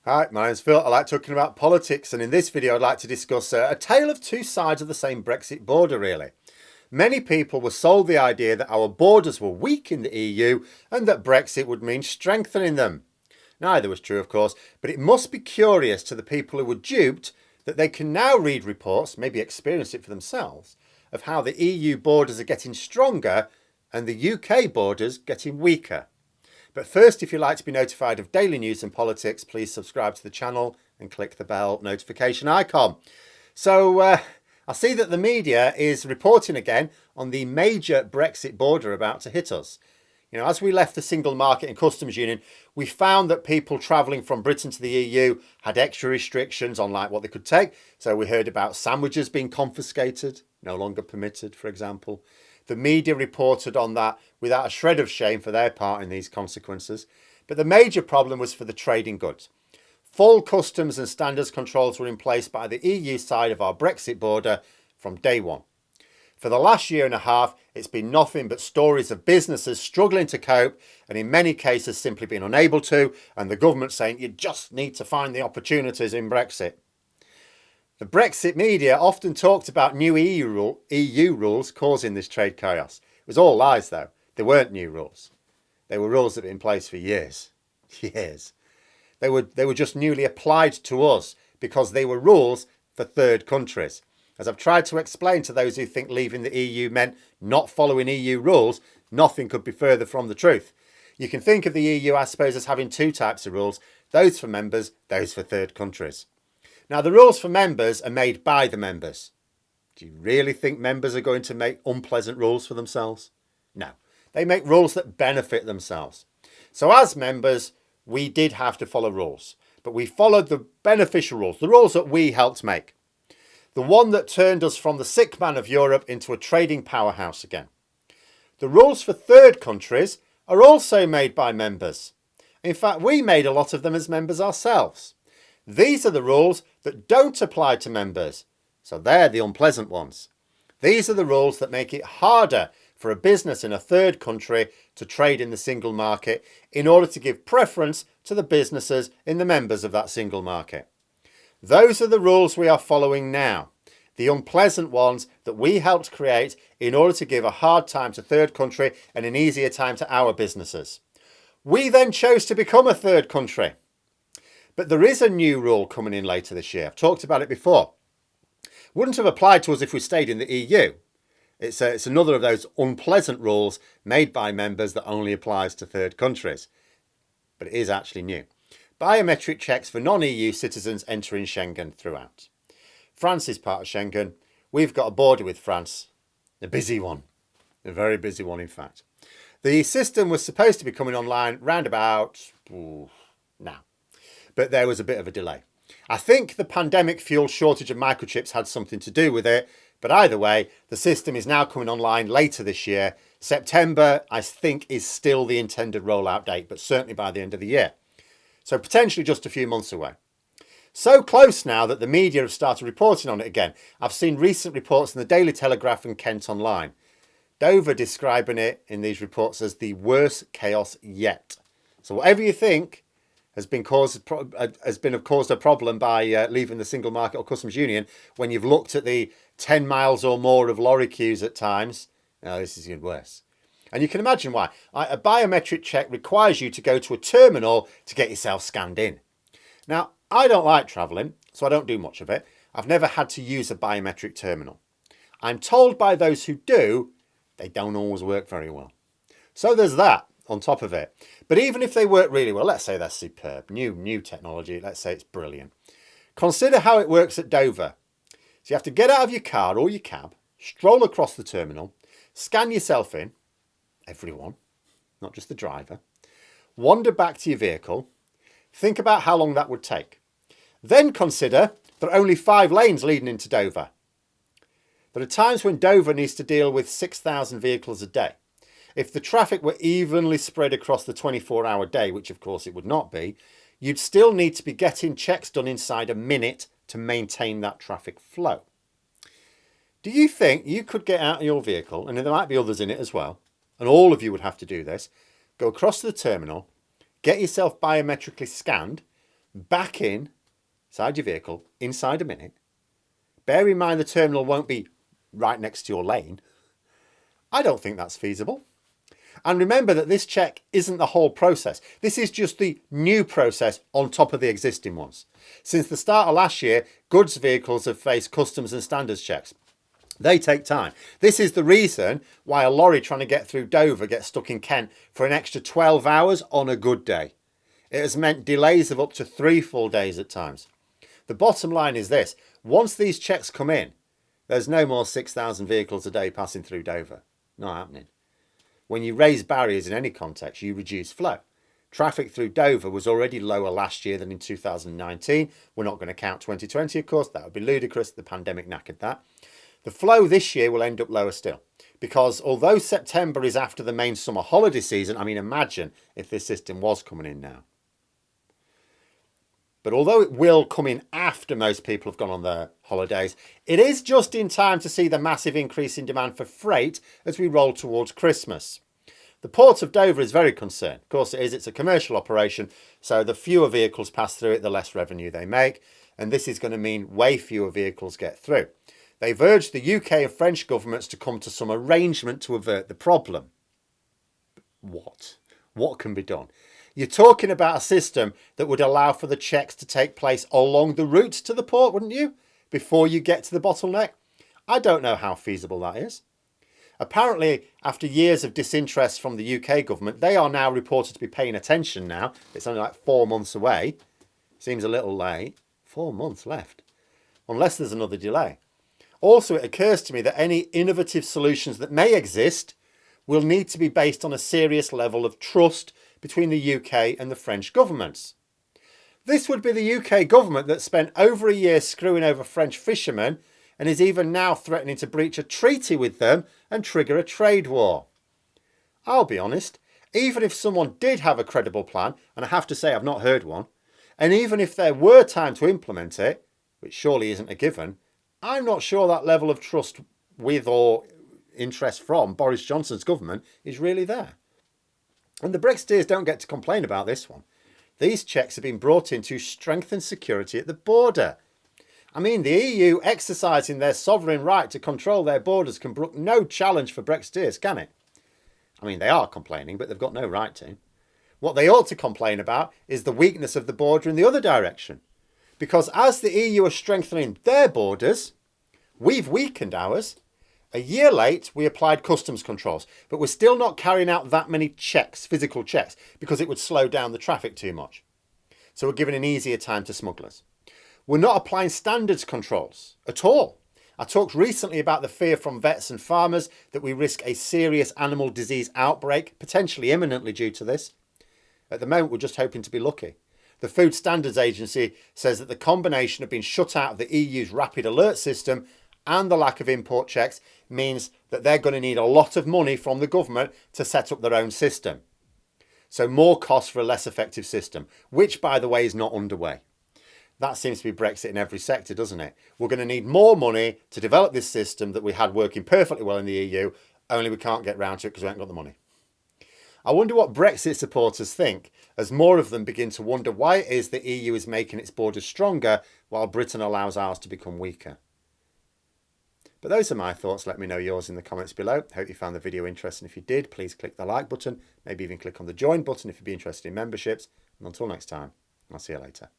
Hi, my name's Phil. I like talking about politics, and in this video I'd like to discuss a tale of two sides of the same Brexit border, really. Many people were sold the idea that our borders were weak in the EU and that Brexit would mean strengthening them. Neither was true, of course, but it must be curious to the people who were duped that they can now read reports, maybe experience it for themselves, of how the EU borders are getting stronger and the UK borders getting weaker. But first, if you'd like to be notified of daily news and politics, please subscribe to the channel and click the bell notification icon. I see that the media is reporting again on the major Brexit border about to hit us. As we left the single market and customs union, we found that people travelling from Britain to the EU had extra restrictions on what they could take. So we heard about sandwiches being confiscated, no longer permitted, for example. The media reported on that without a shred of shame for their part in these consequences. But the major problem was for the trading goods. Full customs and standards controls were in place by the EU side of our Brexit border from day one. For the last year and a half, it's been nothing but stories of businesses struggling to cope and in many cases simply being unable to, and the government saying you just need to find the opportunities in Brexit. The Brexit media often talked about new EU rules causing this trade chaos. It was all lies though. They weren't new rules. They were rules that had been in place for years. Years. They were just newly applied to us because they were rules for third countries. As I've tried to explain to those who think leaving the EU meant not following EU rules, nothing could be further from the truth. You can think of the EU, I suppose, as having two types of rules, those for members, those for third countries. Now, the rules for members are made by the members. Do you really think members are going to make unpleasant rules for themselves? No, they make rules that benefit themselves. So as members, we did have to follow rules, but we followed the beneficial rules, the rules that we helped make. The one that turned us from the sick man of Europe into a trading powerhouse again. The rules for third countries are also made by members. In fact, we made a lot of them as members ourselves. These are the rules that don't apply to members, so they're the unpleasant ones. These are the rules that make it harder for a business in a third country to trade in the single market in order to give preference to the businesses in the members of that single market. Those are the rules we are following now, the unpleasant ones that we helped create in order to give a hard time to third country and an easier time to our businesses. We then chose to become a third country. But there is a new rule coming in later this year. I've talked about it before. Wouldn't have applied to us if we stayed in the EU. It's another of those unpleasant rules made by members that only applies to third countries. But it is actually new. Biometric checks for non-EU citizens entering Schengen throughout. France is part of Schengen. We've got a border with France. A busy one. A very busy one, in fact. The system was supposed to be coming online round about now. But there was a bit of a delay. I think the pandemic-fueled shortage of microchips had something to do with it. But either way, the system is now coming online later this year. September, I think, is still the intended rollout date, but certainly by the end of the year. So potentially just a few months away. So close now that the media have started reporting on it again. I've seen recent reports in the Daily Telegraph and Kent Online. Dover describing it in these reports as the worst chaos yet. So whatever you think has caused a problem by leaving the single market or customs union, when you've looked at the 10 miles or more of lorry queues at times, this is getting worse. And you can imagine why. A biometric check requires you to go to a terminal to get yourself scanned in. Now, I don't like travelling, so I don't do much of it. I've never had to use a biometric terminal. I'm told by those who do, they don't always work very well. So there's that on top of it. But even if they work really well, let's say they're superb, new technology, let's say it's brilliant. Consider how it works at Dover. So you have to get out of your car or your cab, stroll across the terminal, scan yourself in, everyone, not just the driver, wander back to your vehicle, think about how long that would take. Then consider there are only 5 lanes leading into Dover. There are times when Dover needs to deal with 6,000 vehicles a day. If the traffic were evenly spread across the 24-hour day, which of course it would not be, you'd still need to be getting checks done inside a minute to maintain that traffic flow. Do you think you could get out of your vehicle, and there might be others in it as well, and all of you would have to do this, go across to the terminal, get yourself biometrically scanned, back inside your vehicle inside a minute. Bear in mind the terminal won't be right next to your lane. I don't think that's feasible. And remember that this check isn't the whole process. This is just the new process on top of the existing ones. Since the start of last year, goods vehicles have faced customs and standards checks. They take time. This is the reason why a lorry trying to get through Dover gets stuck in Kent for an extra 12 hours on a good day. It has meant delays of up to 3 full days at times. The bottom line is this: once these checks come in, there's no more 6,000 vehicles a day passing through Dover. Not happening. When you raise barriers in any context, you reduce flow. Traffic through Dover was already lower last year than in 2019. We're not going to count 2020, of course. That would be ludicrous. The pandemic knackered that. The flow this year will end up lower still, because although September is after the main summer holiday season, I mean, imagine if this system was coming in now. But although it will come in after most people have gone on their holidays, it is just in time to see the massive increase in demand for freight as we roll towards Christmas. The Port of Dover is very concerned. Of course it is, it's a commercial operation, so the fewer vehicles pass through it, the less revenue they make, and this is going to mean way fewer vehicles get through. They've urged the UK and French governments to come to some arrangement to avert the problem. What? What can be done? You're talking about a system that would allow for the checks to take place along the route to the port, wouldn't you? Before you get to the bottleneck? I don't know how feasible that is. Apparently, after years of disinterest from the UK government, they are now reported to be paying attention now. It's only like 4 months away. Seems a little late. 4 months left. Unless there's another delay. Also, it occurs to me that any innovative solutions that may exist will need to be based on a serious level of trust between the UK and the French governments. This would be the UK government that spent over a year screwing over French fishermen and is even now threatening to breach a treaty with them and trigger a trade war. I'll be honest, even if someone did have a credible plan, and I have to say I've not heard one, and even if there were time to implement it, which surely isn't a given, I'm not sure that level of trust with or interest from Boris Johnson's government is really there. And the Brexiteers don't get to complain about this one. These checks have been brought in to strengthen security at the border. I mean, the EU exercising their sovereign right to control their borders can brook no challenge for Brexiteers, can it? I mean, they are complaining, but they've got no right to. What they ought to complain about is the weakness of the border in the other direction. Because as the EU are strengthening their borders, we've weakened ours. A year late, we applied customs controls, but we're still not carrying out that many checks, physical checks, because it would slow down the traffic too much. So we're giving an easier time to smugglers. We're not applying standards controls at all. I talked recently about the fear from vets and farmers that we risk a serious animal disease outbreak, potentially imminently due to this. At the moment, we're just hoping to be lucky. The Food Standards Agency says that the combination of being shut out of the EU's rapid alert system and the lack of import checks means that they're going to need a lot of money from the government to set up their own system. So more costs for a less effective system, which, by the way, is not underway. That seems to be Brexit in every sector, doesn't it? We're going to need more money to develop this system that we had working perfectly well in the EU, only we can't get round to it because we haven't got the money. I wonder what Brexit supporters think as more of them begin to wonder why it is the EU is making its borders stronger while Britain allows ours to become weaker. But those are my thoughts. Let me know yours in the comments below. Hope you found the video interesting. If you did, please click the like button. Maybe even click on the join button if you'd be interested in memberships. And until next time, I'll see you later.